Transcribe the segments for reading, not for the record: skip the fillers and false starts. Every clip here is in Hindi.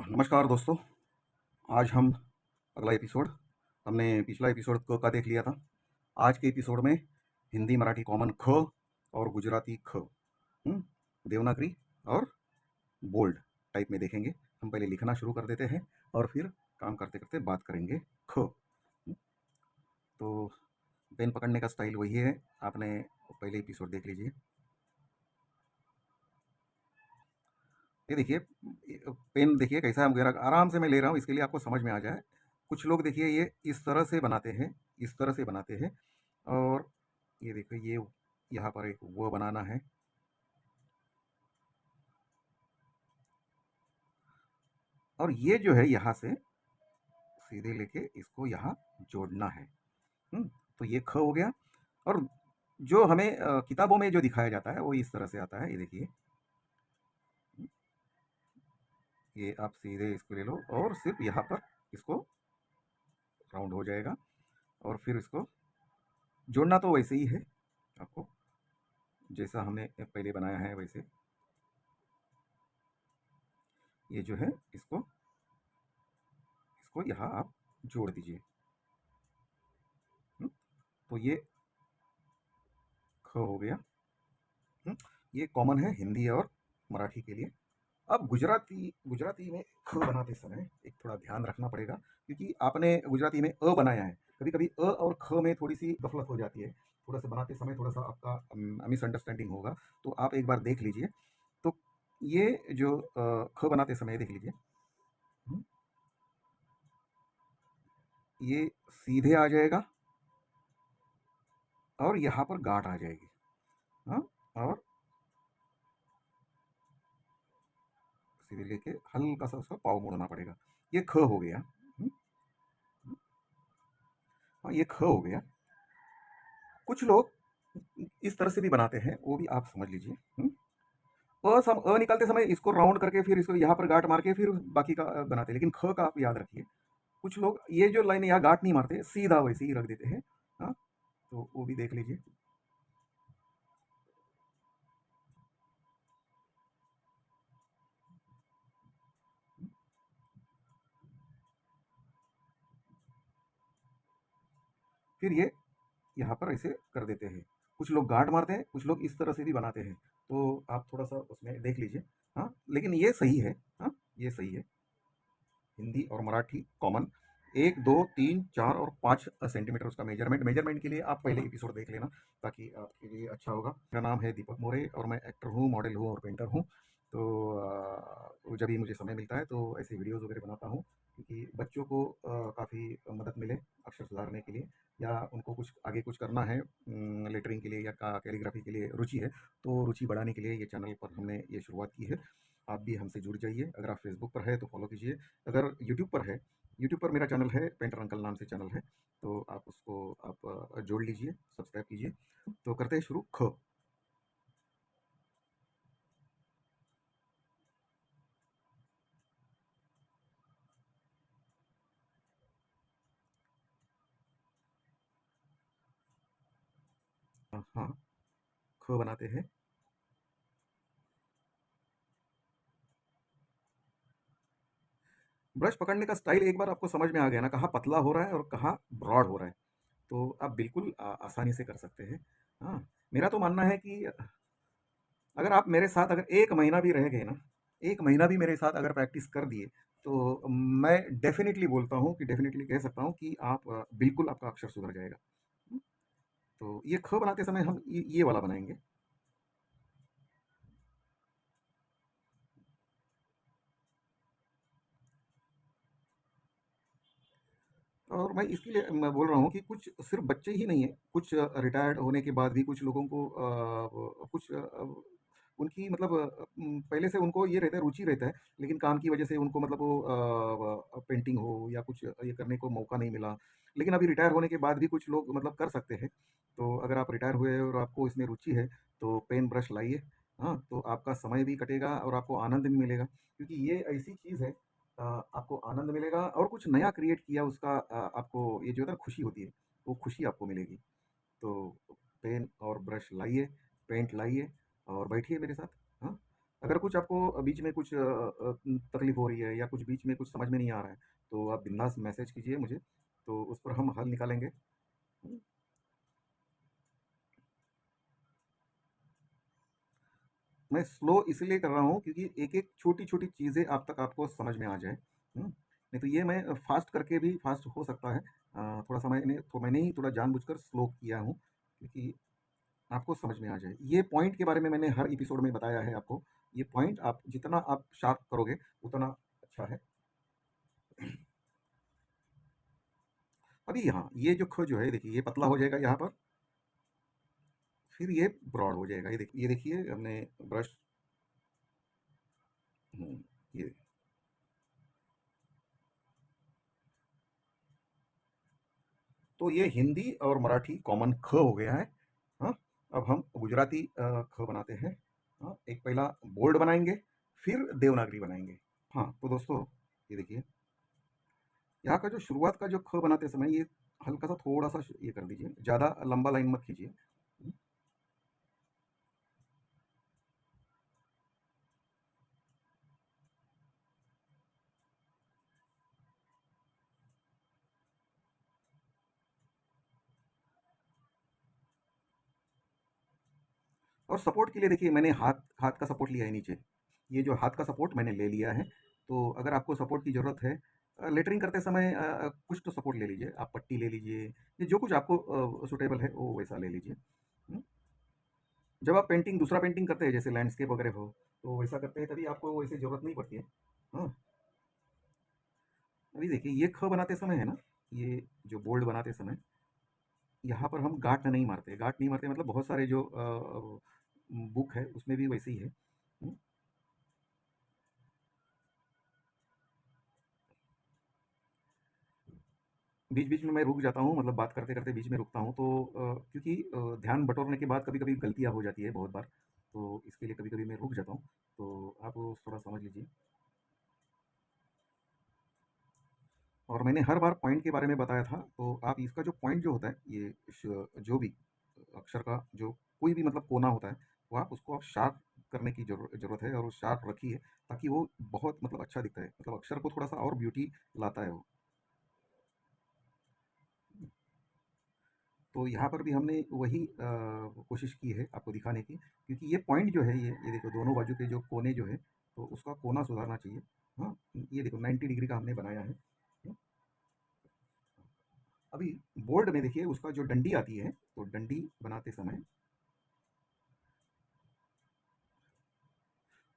नमस्कार दोस्तों। आज हम अगला एपिसोड हमने पिछला एपिसोड का देख लिया था। आज के एपिसोड में हिंदी मराठी कॉमन ख और गुजराती ख, देवनागरी और बोल्ड टाइप में देखेंगे। हम पहले लिखना शुरू कर देते हैं और फिर काम करते करते बात करेंगे ख। तो पेन पकड़ने का स्टाइल वही है, आपने पहले एपिसोड देख लीजिए। ये देखिए, पेन देखिए कैसा है, आराम से मैं ले रहा हूँ इसके लिए आपको समझ में आ जाए। कुछ लोग देखिए ये इस तरह से बनाते हैं, इस तरह से बनाते हैं। और ये देखिए, ये यहाँ पर एक वो बनाना है और ये जो है यहाँ से सीधे लेके इसको यहाँ जोड़ना है। तो ये ख हो गया। और जो हमें किताबों में जो दिखाया जाता है वो इस तरह से आता है। ये देखिए, ये आप सीधे इसको ले लो और सिर्फ यहाँ पर इसको राउंड हो जाएगा और फिर इसको जोड़ना तो वैसे ही है, आपको जैसा हमने पहले बनाया है वैसे। ये जो है इसको इसको यहाँ आप जोड़ दीजिए। तो ये ख हो गया। ये कॉमन है हिंदी और मराठी के लिए। अब गुजराती गुजराती में ख बनाते समय एक थोड़ा ध्यान रखना पड़ेगा, क्योंकि आपने गुजराती में अ बनाया है। कभी कभी अ और ख में थोड़ी सी गफलत हो जाती है, थोड़ा सा बनाते समय थोड़ा सा आपका मिसअंडरस्टैंडिंग होगा। तो आप एक बार देख लीजिए। तो ये जो ख बनाते समय देख लीजिए, ये सीधे आ जाएगा और यहाँ पर गांठ आ जाएगी। हाँ, और सीधे लेके हल्का सा उसका पाव मोड़ना पड़ेगा। ये ख हो गया। हाँ, ये ख हो गया। कुछ लोग इस तरह से भी बनाते हैं, वो भी आप समझ लीजिए। अ निकालते समय इसको राउंड करके फिर इसको यहाँ पर गांठ मार के फिर बाकी का बनाते हैं, लेकिन ख का आप याद रखिए। कुछ लोग ये जो लाइन यहाँ गांठ नहीं मारते, सीधा वैसे ही रख देते हैं। हाँ, तो वो भी देख लीजिए। फिर ये यहाँ पर ऐसे कर देते हैं। कुछ लोग गांठ मारते हैं, कुछ लोग इस तरह से भी बनाते हैं। तो आप थोड़ा सा उसमें देख लीजिए। हाँ, लेकिन ये सही है। हाँ, ये सही है। हिंदी और मराठी कॉमन 1, 2, 3, 4 और 5 सेंटीमीटर उसका मेजरमेंट। मेजरमेंट के लिए आप पहले एपिसोड देख लेना, ताकि आपके लिए अच्छा होगा। मेरा नाम है दीपक मोरे और मैं एक्टर हूँ, मॉडल हूँ और पेंटर हूँ। तो जब भी मुझे समय मिलता है तो ऐसे वीडियोज़ वगैरह बनाता हूँ, क्योंकि बच्चों को काफ़ी मदद मिले अक्षर सुधारने के लिए, या उनको कुछ आगे कुछ करना है लेटरिंग के लिए या कैलीग्राफी के लिए रुचि है, तो रुचि बढ़ाने के लिए ये चैनल पर हमने ये शुरुआत की है। आप भी हमसे जुड़ जाइए। अगर आप फेसबुक पर है तो फॉलो कीजिए। अगर यूट्यूब पर है, यूट्यूब पर मेरा चैनल है, पेंटर अंकल नाम से चैनल है, तो आप उसको आप जोड़ लीजिए, सब्सक्राइब कीजिए। तो करते हैं शुरू। ख। हाँ, ख बनाते हैं। ब्रश पकड़ने का स्टाइल एक बार आपको समझ में आ गया ना, कहाँ पतला हो रहा है और कहाँ ब्रॉड हो रहा है, तो आप बिल्कुल आसानी से कर सकते हैं। हाँ, मेरा तो मानना है कि अगर आप मेरे साथ अगर 1 महीना भी रह गए ना, 1 महीना भी मेरे साथ अगर प्रैक्टिस कर दिए, तो मैं डेफिनेटली बोलता हूँ कि डेफिनेटली कह सकता हूँ कि आप बिल्कुल आपका अक्षर सुधर जाएगा। तो ये ख बनाते समय हम ये वाला बनाएंगे। और मैं इसके लिए मैं बोल रहा हूँ कि कुछ सिर्फ बच्चे ही नहीं है, कुछ रिटायर्ड होने के बाद भी कुछ लोगों को कुछ उनकी मतलब पहले से उनको ये रहता है, रुचि रहता है, लेकिन काम की वजह से उनको मतलब वो पेंटिंग हो या कुछ ये करने को मौका नहीं मिला। लेकिन अभी रिटायर होने के बाद भी कुछ लोग मतलब कर सकते हैं। तो अगर आप रिटायर हुए और आपको इसमें रुचि है, तो पेन ब्रश लाइए। हाँ, तो आपका समय भी कटेगा और आपको आनंद भी मिलेगा, क्योंकि ये ऐसी चीज़ है, आपको आनंद मिलेगा और कुछ नया क्रिएट किया उसका आपको ये जो है ना खुशी होती है, वो खुशी आपको मिलेगी। तो पेन और ब्रश लाइए, पेंट लाइए और बैठिए मेरे साथ। हाँ, अगर कुछ आपको बीच में कुछ तकलीफ हो रही है या कुछ बीच में कुछ समझ में नहीं आ रहा है, तो आप बिंदास मैसेज कीजिए मुझे, तो उस पर हम हल निकालेंगे। मैं स्लो इसलिए कर रहा हूँ क्योंकि एक-एक छोटी-छोटी चीज़ें आप तक आपको समझ में आ जाए। नहीं तो ये मैं फ़ास्ट करके भी फ़ास्ट हो सकता है। थोड़ा-सा मैंने ही थोड़ा जानबूझकर स्लो किया हूँ, क्योंकि आपको समझ में आ जाए। ये पॉइंट के बारे में मैंने हर एपिसोड में बताया है आपको। ये पॉइंट आप जितना आप शार्प करोगे, उतना अच्छा है। अभी यहाँ ये जो ख जो है देखिए, ये पतला हो जाएगा यहाँ पर, फिर ये ब्रॉड हो जाएगा। ये देखिए हमने ब्रश। हुँ, ये तो ये हिंदी और मराठी कॉमन ख हो गया है। हाँ, अब हम गुजराती ख बनाते हैं। हाँ, एक पहला बोल्ड बनाएँगे, फिर देवनागरी बनाएँगे। हाँ, तो दोस्तों ये देखिए, यहाँ का जो शुरुआत का जो ख बनाते समय ये हल्का-सा थोड़ा-सा ये कर दीजिए, ज़्यादा लंबा लाइन मत खींचिए। और सपोर्ट के लिए देखिए, मैंने हाथ हाथ का सपोर्ट लिया है नीचे। ये जो हाथ का सपोर्ट मैंने ले लिया है। तो अगर आपको सपोर्ट की ज़रूरत है, लेटरिंग करते समय कुछ तो सपोर्ट ले लीजिए। आप पट्टी ले लीजिए, या जो कुछ आपको सूटेबल है वो वैसा ले लीजिए। हुँ? जब आप दूसरा पेंटिंग करते हैं, जैसे लैंडस्केप वगैरह हो, तो वैसा करते हैं तभी आपको वैसे ज़रूरत नहीं पड़ती है। हाँ, अभी देखिए ये ख बनाते समय है ना, ये जो बोल्ड बनाते समय यहाँ पर हम गाँठ नहीं मारते। गाँठ नहीं मारते मतलब बहुत सारे जो बुक है उसमें भी वैसे ही है। हुँ? बीच-बीच में मैं रुक जाता हूँ, मतलब बात करते-करते बीच में रुकता हूँ, तो क्योंकि ध्यान बटोरने के बाद कभी-कभी गलतियाँ हो जाती है बहुत बार, तो इसके लिए कभी-कभी मैं रुक जाता हूँ। तो आप थोड़ा समझ लीजिए। और मैंने हर बार पॉइंट के बारे में बताया था, तो आप इसका जो पॉइंट जो होता है, ये जो भी अक्षर का जो कोई भी मतलब कोना होता है, वो आप शार्प करने की जरूरत है, और वो शार्प रखिए, ताकि वो बहुत मतलब अच्छा दिखता है, मतलब अक्षर को थोड़ा सा और ब्यूटी लाता है वो। तो यहाँ पर भी हमने वही कोशिश की है आपको दिखाने की, क्योंकि ये पॉइंट जो है, ये देखो दोनों बाजू के जो कोने जो है, तो उसका कोना सुधारना चाहिए। हाँ, ये देखो 90 डिग्री का हमने बनाया है। अभी बोर्ड में देखिए उसका जो डंडी आती है, तो डंडी बनाते समय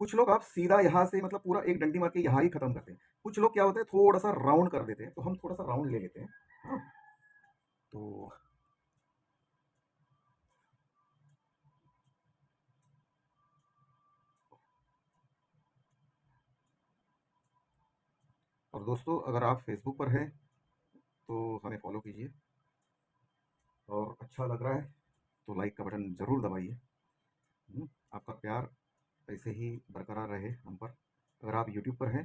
कुछ लोग आप सीधा यहाँ से मतलब पूरा एक डंडी मार के यहाँ ही खत्म करते हैं। कुछ लोग क्या होता है, थोड़ा सा राउंड कर देते हैं, तो हम थोड़ा सा राउंड ले लेते हैं। हाँ, तो और दोस्तों अगर आप फेसबुक पर हैं, तो हमें फॉलो कीजिए, और अच्छा लग रहा है तो लाइक का बटन ज़रूर दबाइए। आपका प्यार ऐसे ही बरकरार रहे हम पर। अगर आप यूट्यूब पर हैं,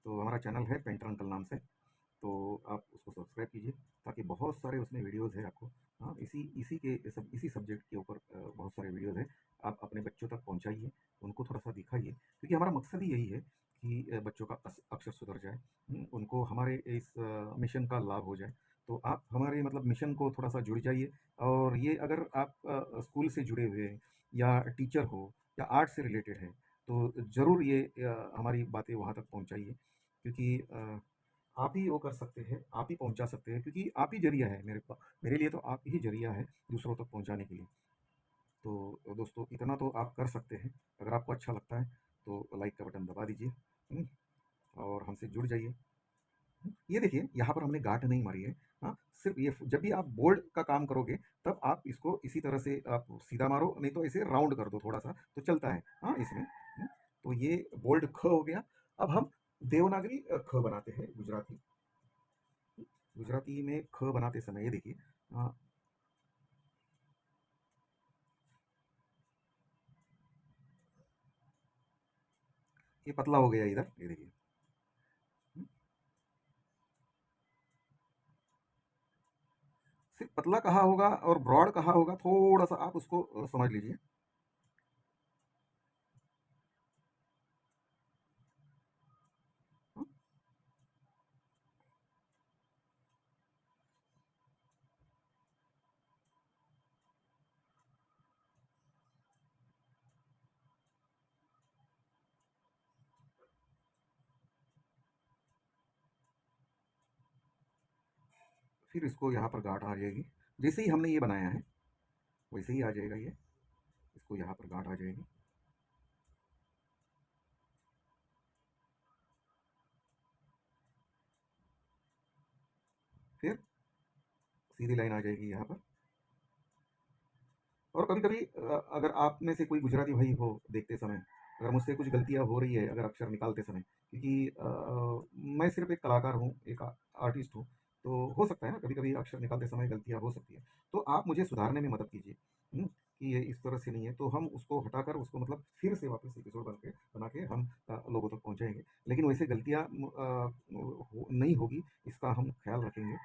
तो हमारा चैनल है पेंटर अंकल नाम से, तो आप उसको सब्सक्राइब कीजिए, ताकि बहुत सारे उसमें वीडियोज़ है आपको। हाँ, इसी सब्जेक्ट के ऊपर बहुत सारे वीडियोज़ हैं। आप अपने बच्चों तक पहुँचाइए, उनको थोड़ा-सा दिखाइए, क्योंकि हमारा मकसद ही यही है कि बच्चों का अक्षर सुधर जाए। उनको हमारे इस मिशन का लाभ हो जाए। तो आप हमारे मतलब मिशन को थोड़ा-सा जुड़ जाइए, और ये अगर आप स्कूल से जुड़े हुए हैं, या टीचर हो, या आर्ट से रिलेटेड है, तो ज़रूर ये हमारी बातें वहाँ तक पहुँचाइए, क्योंकि आप ही वो कर सकते हैं, आप ही पहुँचा सकते हैं, क्योंकि आप ही ज़रिया है मेरे लिए, तो आप ही ज़रिया है दूसरों तक पहुँचाने के लिए। तो दोस्तों इतना तो आप कर सकते हैं। अगर आपको अच्छा लगता है, तो लाइक का बटन दबा दीजिए, और हमसे जुड़ जाइए। ये देखिए यहाँ पर हमने गाँठ नहीं मारी है। हाँ, सिर्फ़ ये जब भी आप बोल्ड का काम करोगे, तब आप इसको इसी तरह से आप सीधा मारो, नहीं तो इसे राउंड कर दो थोड़ा-सा, तो चलता है। हाँ, इसमें। तो ये बोल्ड ख हो गया। अब हम देवनागरी ख बनाते हैं, गुजराती। गुजराती में ख बनाते समय ये देखिए, अ, ये पतला हो गया इधर, ये देखिए। हुँ, सिर्फ़ पतला कहाँ होगा और ब्रॉड कहाँ होगा, थोड़ा-सा आप उसको समझ लीजिए। फिर इसको यहाँ पर गांठ आ जाएगी। जैसे ही हमने ये बनाया है वैसे ही आ जाएगा ये। इसको यहाँ पर गांठ आ जाएगी। फिर सीधी लाइन आ जाएगी यहाँ पर। और कभी कभी अगर आप में से कोई गुजराती भाई हो देखते समय, अगर मुझसे कुछ गलतियाँ हो रही है अगर अक्षर निकालते समय, क्योंकि मैं सिर्फ एक कलाकार हूँ, एक आर्टिस्ट हूँ, तो हो सकता है ना कभी कभी अक्षर निकालते समय गलतियाँ हो सकती है। तो आप मुझे सुधारने में मदद कीजिए, कि ये इस तरह से नहीं है, तो हम उसको हटाकर उसको मतलब फिर से वापस एपिसोड बना के हम लोगों तक पहुँचाएंगे। लेकिन वैसे गलतियाँ नहीं होगी, इसका हम ख्याल रखेंगे।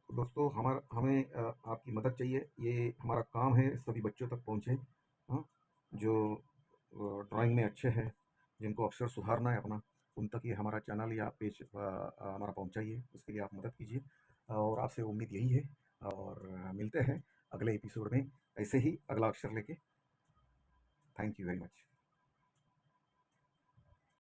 तो दोस्तों हमें आपकी मदद चाहिए। ये हमारा काम है सभी बच्चों तक पहुँचे, हाँ, जो ड्राइंग में अच्छे हैं, जिनको अक्षर सुधारना है अपना, उन तक ये हमारा चैनल या पेज हमारा पहुँचाइए। उसके लिए आप मदद कीजिए और आपसे उम्मीद यही है। और मिलते हैं अगले एपिसोड में ऐसे ही अगला अक्षर लेके। Thank you very much.